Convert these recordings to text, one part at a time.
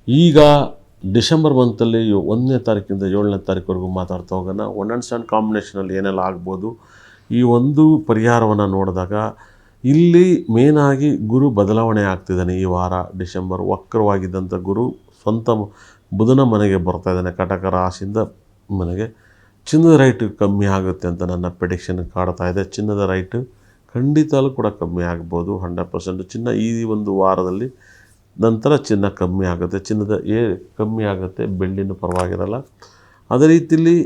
ಈಗ ಡಿಸೆಂಬರ್ ಮಂತಲ್ಲಿ 1ನೇ ತಾರೀಕಿಂದ 7ನೇ ತಾರೀಕುವರೆಗೂ ಮಾತಾಡ್ತಾ ಹೋಗೋಣ. 1 and 7 ಕಾಂಬಿನೇಷನಲ್ಲಿ ಏನೆಲ್ಲ ಆಗ್ಬೋದು ಈ ಒಂದು ಪರಿಹಾರವನ್ನು ನೋಡಿದಾಗ ಇಲ್ಲಿ ಮೇನಾಗಿ ಗುರು ಬದಲಾವಣೆ ಆಗ್ತಿದ್ದಾನೆ. ಈ ವಾರ ಡಿಸೆಂಬರ್ ವಕ್ರವಾಗಿದ್ದಂಥ ಗುರು ಸ್ವಂತ ಬುಧನ ಮನೆಗೆ ಬರ್ತಾ ಇದ್ದಾನೆ. ಕಟಕ ರಾಶಿಯಿಂದ ಮನೆಗೆ ಚಿನ್ನದ ರೈಟ್ ಕಮ್ಮಿ ಆಗುತ್ತೆ ಅಂತ ನನ್ನ ಪ್ರೆಡಿಕ್ಷನ್ ಕಾಡ್ತಾ ಇದೆ. ಚಿನ್ನದ ರೈಟ್ ಖಂಡಿತಲೂ ಕೂಡ ಕಮ್ಮಿ ಆಗ್ಬೋದು. 100% ಚಿನ್ನ ಈ ಒಂದು ವಾರದಲ್ಲಿ ನಂತರ ಚಿನ್ನ ಕಮ್ಮಿ ಆಗುತ್ತೆ. ಚಿನ್ನದ ಕಮ್ಮಿ ಆಗುತ್ತೆ, ಬೆಳ್ಳಿನೂ ಪರವಾಗಿರಲ್ಲ. ಅದೇ ರೀತಿಯಲ್ಲಿ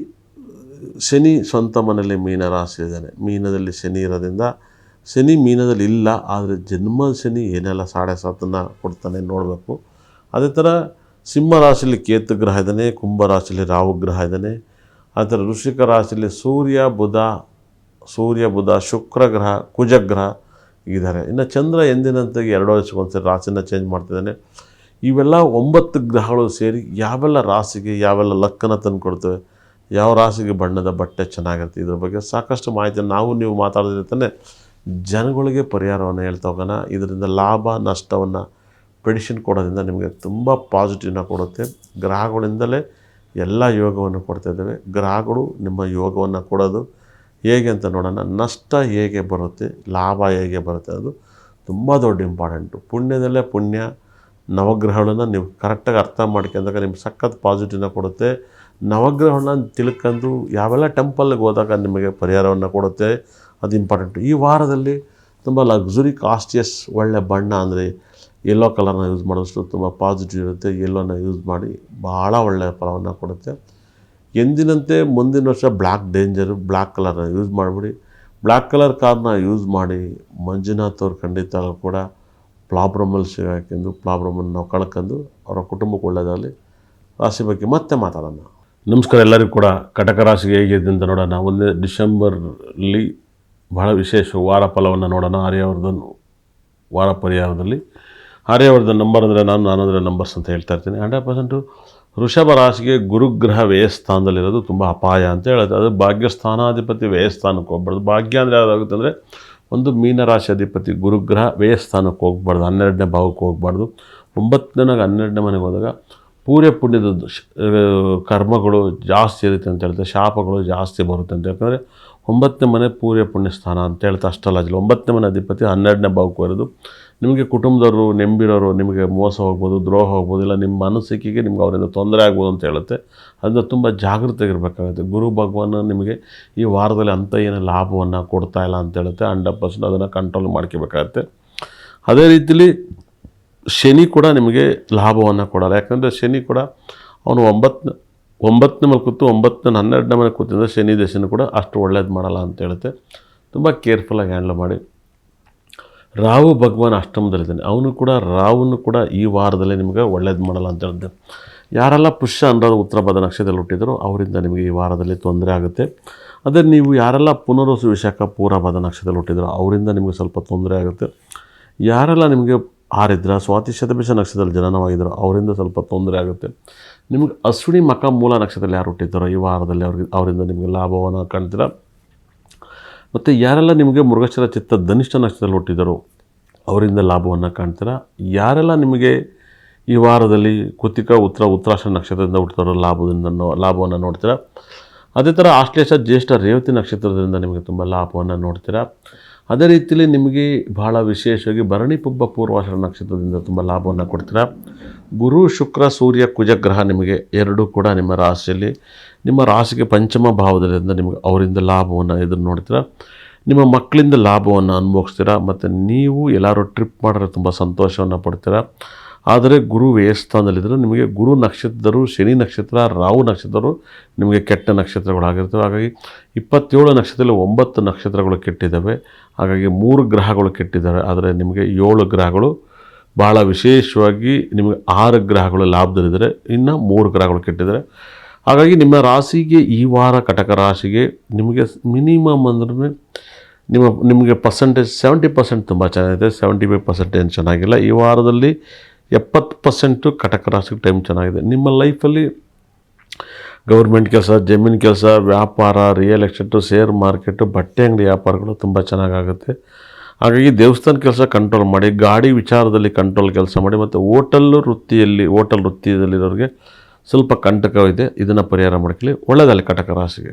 ಶನಿ ಸ್ವಂತ ಮನೆಯಲ್ಲಿ ಮೀನ ರಾಶಿ ಇದ್ದಾನೆ. ಮೀನದಲ್ಲಿ ಶನಿ ಇರೋದ್ರಿಂದ ಶನಿ ಮೀನದಲ್ಲಿ ಇಲ್ಲ, ಆದರೆ ಜನ್ಮ ಶನಿ ಏನೆಲ್ಲ 7.5 ಕೊಡ್ತಾನೆ ನೋಡಬೇಕು. ಅದೇ ಥರ ಸಿಂಹ ರಾಶಿಯಲ್ಲಿ ಕೇತು ಗ್ರಹ ಇದ್ದಾನೆ, ಕುಂಭ ರಾಶಿಯಲ್ಲಿ ರಾಹು ಗ್ರಹ ಇದ್ದಾನೆ. ಅದೇ ಥರ ವೃಶ್ಚಿಕ ರಾಶಿಯಲ್ಲಿ ಸೂರ್ಯ ಬುಧ ಶುಕ್ರ ಗ್ರಹ ಕುಜಗ್ರಹ ಇದ್ದಾರೆ. ಇನ್ನು ಚಂದ್ರ ಎಂದಿನಂತಾಗಿ 2 ವರ್ಷಕ್ಕೊಂದ್ಸರಿ ರಾಶಿನ ಚೇಂಜ್ ಮಾಡ್ತಿದ್ದಾನೆ. ಇವೆಲ್ಲ 9 ಗ್ರಹಗಳು ಸೇರಿ ಯಾವೆಲ್ಲ ರಾಶಿಗೆ ಯಾವೆಲ್ಲ ಲಕ್ಕನ್ನು ತಂದು ಕೊಡ್ತವೆ, ಯಾವ ರಾಶಿಗೆ ಬಣ್ಣದ ಬಟ್ಟೆ ಚೆನ್ನಾಗಿರುತ್ತೆ, ಇದ್ರ ಬಗ್ಗೆ ಸಾಕಷ್ಟು ಮಾಹಿತಿ ನಾವು ನೀವು ಮಾತಾಡೋದಿರ್ತಾನೆ ಜನಗಳಿಗೆ ಪರಿಹಾರವನ್ನು ಹೇಳ್ತಾ ಹೋಗೋಣ. ಇದರಿಂದ ಲಾಭ ನಷ್ಟವನ್ನು ಪ್ರೆಡಿಕ್ಷನ್ ಕೊಡೋದ್ರಿಂದ ನಿಮಗೆ ತುಂಬ ಪಾಸಿಟಿವ್ನ ಕೊಡುತ್ತೆ. ಗ್ರಹಗಳಿಂದಲೇ ಎಲ್ಲ ಯೋಗವನ್ನು ಕೊಡ್ತಾ ಇದ್ದೇವೆ. ಗ್ರಹಗಳು ನಿಮ್ಮ ಯೋಗವನ್ನು ಕೊಡೋದು ಹೇಗೆ ಅಂತ ನೋಡೋಣ. ನಷ್ಟ ಹೇಗೆ ಬರುತ್ತೆ, ಲಾಭ ಹೇಗೆ ಬರುತ್ತೆ, ಅದು ತುಂಬ ದೊಡ್ಡ ಇಂಪಾರ್ಟೆಂಟು. ಪುಣ್ಯದಲ್ಲೇ ಪುಣ್ಯ. ನವಗ್ರಹಗಳನ್ನು ನೀವು ಕರೆಕ್ಟಾಗಿ ಅರ್ಥ ಮಾಡ್ಕೊಂಡಾಗ ನಿಮ್ಗೆ ಸಖತ್ ಪಾಸಿಟಿವ್ನ ಕೊಡುತ್ತೆ. ನವಗ್ರಹಗಳನ್ನ ತಿಳ್ಕೊಂಡು ಯಾವೆಲ್ಲ ಟೆಂಪಲ್ಗೆ ಹೋದಾಗ ನಿಮಗೆ ಪರಿಹಾರವನ್ನು ಕೊಡುತ್ತೆ, ಅದು ಇಂಪಾರ್ಟೆಂಟು. ಈ ವಾರದಲ್ಲಿ ತುಂಬ ಲಕ್ಸುರಿ ಕಾಸ್ಟಿಯಸ್ ಒಳ್ಳೆ ಬಣ್ಣ ಅಂದರೆ ಯೆಲ್ಲೋ ಕಲರ್ನ ಯೂಸ್ ಮಾಡೋಷ್ಟು ತುಂಬ ಪಾಸಿಟಿವ್ ಇರುತ್ತೆ. ಯೆಲ್ಲೋನ ಯೂಸ್ ಮಾಡಿ ಭಾಳ ಒಳ್ಳೆಯ ಫಲವನ್ನು ಕೊಡುತ್ತೆ. ಎಂದಿನಂತೆ ಮುಂದಿನ ವರ್ಷ ಬ್ಲ್ಯಾಕ್ ಡೇಂಜರು, ಬ್ಲ್ಯಾಕ್ ಕಲರ್ನ ಯೂಸ್ ಮಾಡಿಬಿಡಿ. ಬ್ಲ್ಯಾಕ್ ಕಲರ್ ಕಾರ್ನ ಯೂಸ್ ಮಾಡಿ ಮಂಜುನಾಥ್ ಅವ್ರು ಖಂಡಿತ ಕೂಡ ಪ್ರಾಬ್ಲಮಲ್ಲಿ ಸಿಗಾಕೊಂಡು ಪ್ರಾಬ್ಲಮನ್ನು ನಾವು ಕಳ್ಕೊಂಡು ಅವರ ಕುಟುಂಬಕ್ಕೆ ಒಳ್ಳೆಯದಾಗಲಿ. ರಾಶಿ ಬಗ್ಗೆ ಮತ್ತೆ ಮಾತಾಡೋಣ. ನಮಸ್ಕಾರ ಎಲ್ಲರಿಗೂ ಕೂಡ. ಕಟಕ ರಾಶಿಗೆ ಹೇಗಿದೆ ಅಂತ ನೋಡೋಣ. 1 ಡಿಸೆಂಬರ್ಲಿ ಬಹಳ ವಿಶೇಷ ವಾರ ಫಲವನ್ನು ನೋಡೋಣ. ಆರ್ಯವರ್ಧನ್ ವಾರ ಪರಿಹಾರದಲ್ಲಿ ಆರ್ಯವರ್ಧನ್ ನಂಬರ್ ಅಂದರೆ ನಾನಂದರೆ ನಂಬರ್ಸ್ ಅಂತ ಹೇಳ್ತಾ ಇರ್ತೀನಿ. 100% ವೃಷಭ ರಾಶಿಗೆ ಗುರುಗ್ರಹ ವ್ಯಯಸ್ಥಾನದಲ್ಲಿರೋದು ತುಂಬ ಅಪಾಯ ಅಂತ ಹೇಳೋದು. ಅದು ಭಾಗ್ಯಸ್ಥಾನಾಧಿಪತಿ ವ್ಯಯಸ್ಥಾನಕ್ಕೆ ಹೋಗ್ಬಾರ್ದು. ಭಾಗ್ಯ ಅಂದರೆ ಯಾವುದಾಗುತ್ತೆ ಅಂದರೆ ಒಂದು ಮೀನರಾಶಿ ಅಧಿಪತಿ ಗುರುಗ್ರಹ ವ್ಯಯಸ್ಥಾನಕ್ಕೆ ಹೋಗ್ಬಾರ್ದು, 12ನೇ ಭಾವಕ್ಕೆ ಹೋಗ್ಬಾರ್ದು. 9ನೇ 12ನೇ ಮನೆಗೆ ಹೋದಾಗ ಪೂರ್ಯ ಪುಣ್ಯದ ಕರ್ಮಗಳು ಜಾಸ್ತಿ ಇರುತ್ತೆ ಅಂತ ಹೇಳ್ತಾರೆ, ಶಾಪಗಳು ಜಾಸ್ತಿ ಬರುತ್ತೆ ಅಂತ. ಯಾಕಂದರೆ 9ನೇ ಮನೆ ಪೂರ್ಯ ಪುಣ್ಯ ಸ್ಥಾನ ಅಂತ ಹೇಳ್ತಾ ಅಷ್ಟಲ್ಲ. 9ನೇ ಮನೆ ಅಧಿಪತಿ 12ನೇ ಭಾವಕ್ಕೆ ಬರೋದು. ನಿಮಗೆ ಕುಟುಂಬದವರು ನೆಂಬಿರೋರು ನಿಮಗೆ ಮೋಸ ಹೋಗ್ಬೋದು, ದ್ರೋಹ ಹೋಗ್ಬೋದು, ಇಲ್ಲ ನಿಮ್ಮ ಅನಿಸಿಕೆಗೆ ನಿಮ್ಗೆ ಅವರಿಂದ ತೊಂದರೆ ಆಗ್ಬೋದು ಅಂತ ಹೇಳುತ್ತೆ. ಅದನ್ನು ತುಂಬ ಜಾಗೃತಿಯಾಗಿರಬೇಕಾಗುತ್ತೆ. ಗುರು ಭಗವಾನ್ ನಿಮಗೆ ಈ ವಾರದಲ್ಲಿ ಅಂಥ ಏನು ಲಾಭವನ್ನು ಕೊಡ್ತಾ ಇಲ್ಲ ಅಂತ ಹೇಳುತ್ತೆ. 100% ಅದನ್ನು ಕಂಟ್ರೋಲ್ ಮಾಡ್ಕೋಬೇಕಾಗತ್ತೆ. ಅದೇ ರೀತಿಲಿ ಶನಿ ಕೂಡ ನಿಮಗೆ ಲಾಭವನ್ನು ಕೊಡಲ್ಲ. ಯಾಕಂದರೆ ಶನಿ ಕೂಡ ಅವನು 9ನೇ ಮನೆ ಕೂತು 9ನೇ 12ನೇ ಮನೆ ಕೂತಿದ್ದರೆ ಶನಿ ದಶೆನೂ ಕೂಡ ಅಷ್ಟು ಒಳ್ಳೇದು ಮಾಡಲ್ಲ ಅಂತ ಹೇಳುತ್ತೆ. ತುಂಬ ಕೇರ್ಫುಲ್ಲಾಗಿ ಹ್ಯಾಂಡಲ್ ಮಾಡಿ. ರಾಹು ಭಗವಾನ್ ಅಷ್ಟಮದಲ್ಲಿದ್ದಾನೆ. ರಾಹುನು ಕೂಡ ಈ ವಾರದಲ್ಲಿ ನಿಮಗೆ ಒಳ್ಳೇದು ಮಾಡಲ್ಲ ಅಂತ ಹೇಳುತ್ತೆ. ಯಾರೆಲ್ಲ ಪುಷ್ಯ ಅನ್ನೋದು ಉತ್ತರ ಭದ್ರ ನಕ್ಷತ್ರದಲ್ಲಿ ಹುಟ್ಟಿದ್ರು ಅವರಿಂದ ನಿಮಗೆ ಈ ವಾರದಲ್ಲಿ ತೊಂದರೆ ಆಗುತ್ತೆ. ಅದೇ ನೀವು ಯಾರೆಲ್ಲ ಪುನರ್ವಸು ವಿಶಾಖ ಪೂರ್ವಭದ್ರ ನಕ್ಷತ್ರದಲ್ಲಿ ಹುಟ್ಟಿದ್ರು ಅವರಿಂದ ನಿಮಗೆ ಸ್ವಲ್ಪ ತೊಂದರೆ ಆಗುತ್ತೆ. ಯಾರೆಲ್ಲ ನಿಮಗೆ ಆರಿದ್ರ ಸ್ವಾತಿ ಶತಭಿಷ ನಕ್ಷತ್ರದಲ್ಲಿ ಜನನವಾಗಿದ್ದರು ಅವರಿಂದ ಸ್ವಲ್ಪ ತೊಂದರೆ ಆಗುತ್ತೆ. ನಿಮಗೆ ಅಶ್ವಿನಿ ಮಖ ಮೂಲ ನಕ್ಷತ್ರದಲ್ಲಿ ಯಾರು ಹುಟ್ಟಿದ್ದಾರೋ ಈ ವಾರದಲ್ಲಿ ಅವರಿಂದ ನಿಮಗೆ ಲಾಭವನ್ನು ಕಾಣ್ತೀರ. ಮತ್ತು ಯಾರೆಲ್ಲ ನಿಮಗೆ ಮೃಗಶಿರ ಚಿತ್ತ ಧನಿಷ್ಠ ನಕ್ಷತ್ರದಲ್ಲಿ ಹುಟ್ಟಿದ್ದಾರೋ ಅವರಿಂದ ಲಾಭವನ್ನು ಕಾಣ್ತೀರ. ಯಾರೆಲ್ಲ ನಿಮಗೆ ಈ ವಾರದಲ್ಲಿ ಕೃತಿಕ ಉತ್ತರಾಷಾಢ ನಕ್ಷತ್ರದಿಂದ ಹುಟ್ಟಿದಾರೋ ಲಾಭವನ್ನು ನೋಡ್ತೀರ. ಅದೇ ಥರ ಆಶ್ಲೇಷ ಜ್ಯೇಷ್ಠ ರೇವತಿ ನಕ್ಷತ್ರದಿಂದ ನಿಮಗೆ ತುಂಬ ಲಾಭವನ್ನು ನೋಡ್ತೀರ. ಅದೇ ರೀತಿಯಲ್ಲಿ ನಿಮಗೆ ಬಹಳ ವಿಶೇಷವಾಗಿ ಭರಣಿ ಪುಬ್ಬ ಪೂರ್ವಾಷಾಢ ನಕ್ಷತ್ರದಿಂದ ತುಂಬ ಲಾಭವನ್ನು ಕೊಡ್ತೀರ. ಗುರು ಶುಕ್ರ ಸೂರ್ಯ ಕುಜಗ್ರಹ ನಿಮಗೆ ಎರಡೂ ಕೂಡ ನಿಮ್ಮ ರಾಶಿಯಲ್ಲಿ ನಿಮ್ಮ ರಾಶಿಗೆ ಪಂಚಮ ಭಾವದಲ್ಲಿಂದ ನಿಮಗೆ ಅವರಿಂದ ಲಾಭವನ್ನು ಎದುರು ನೋಡ್ತೀರ. ನಿಮ್ಮ ಮಕ್ಕಳಿಂದ ಲಾಭವನ್ನು ಅನುಭವಿಸ್ತೀರ. ಮತ್ತು ನೀವು ಎಲ್ಲರೂ ಟ್ರಿಪ್ ಮಾಡಿದ್ರೆ ತುಂಬ ಸಂತೋಷವನ್ನು ಪಡ್ತೀರ. ಆದರೆ ಗುರು ವ್ಯಯಸ್ಥಾನದಲ್ಲಿದ್ದರೆ ನಿಮಗೆ ಗುರು ನಕ್ಷತ್ರರು, ಶನಿ ನಕ್ಷತ್ರ, ರಾಹು ನಕ್ಷತ್ರರು ನಿಮಗೆ ಕೆಟ್ಟ ನಕ್ಷತ್ರಗಳಾಗಿರ್ತವೆ. ಹಾಗಾಗಿ 27 ನಕ್ಷತ್ರದಲ್ಲಿ 9 ನಕ್ಷತ್ರಗಳು ಕೆಟ್ಟಿದ್ದಾವೆ. ಹಾಗಾಗಿ 3 ಗ್ರಹಗಳು ಕೆಟ್ಟಿದ್ದಾವೆ. ಆದರೆ ನಿಮಗೆ 7 ಗ್ರಹಗಳು ಭಾಳ ವಿಶೇಷವಾಗಿ ನಿಮಗೆ 6 ಗ್ರಹಗಳು ಲಾಭದಲ್ಲಿದ್ದರೆ, ಇನ್ನು 3 ಗ್ರಹಗಳು ಕೆಟ್ಟಿದ್ದಾರೆ. ಹಾಗಾಗಿ ನಿಮ್ಮ ರಾಶಿಗೆ ಈ ವಾರ ಕಟಕ ರಾಶಿಗೆ ನಿಮಗೆ ಮಿನಿಮಮ್ ಅಂದ್ರೆ ನಿಮಗೆ ಪರ್ಸೆಂಟೇಜ್ 70% ತುಂಬ ಚೆನ್ನಾಗಿದೆ, 75% ಏನು ಚೆನ್ನಾಗಿಲ್ಲ. ಈ ವಾರದಲ್ಲಿ 70% ಕಟಕ ರಾಶಿಗೆ ಟೈಮ್ ಚೆನ್ನಾಗಿದೆ. ನಿಮ್ಮ ಲೈಫಲ್ಲಿ ಗೌರ್ಮೆಂಟ್ ಕೆಲಸ, ಜಮೀನು ಕೆಲಸ, ವ್ಯಾಪಾರ, ರಿಯಲ್ ಎಸ್ಟೇಟು, ಶೇರ್ ಮಾರ್ಕೆಟು, ಬಟ್ಟೆ ಅಂಗಡಿ ವ್ಯಾಪಾರಗಳು ತುಂಬ ಚೆನ್ನಾಗಾಗುತ್ತೆ. ಹಾಗಾಗಿ ದೇವಸ್ಥಾನ ಕೆಲಸ ಕಂಟ್ರೋಲ್ ಮಾಡಿ, ಗಾಡಿ ವಿಚಾರದಲ್ಲಿ ಕಂಟ್ರೋಲ್ ಕೆಲಸ ಮಾಡಿ, ಮತ್ತು ಹೋಟೆಲ್ ವೃತ್ತಿಯಲ್ಲಿರೋರಿಗೆ ಸ್ವಲ್ಪ ಕಂಟಕವಿದೆ. ಇದನ್ನು ಪರಿಹಾರ ಮಾಡ್ಕೊಳ್ಳಿ. ಒಳ್ಳೆಯದಲ್ಲಿ ಕಟಕ ರಾಶಿಗೆ.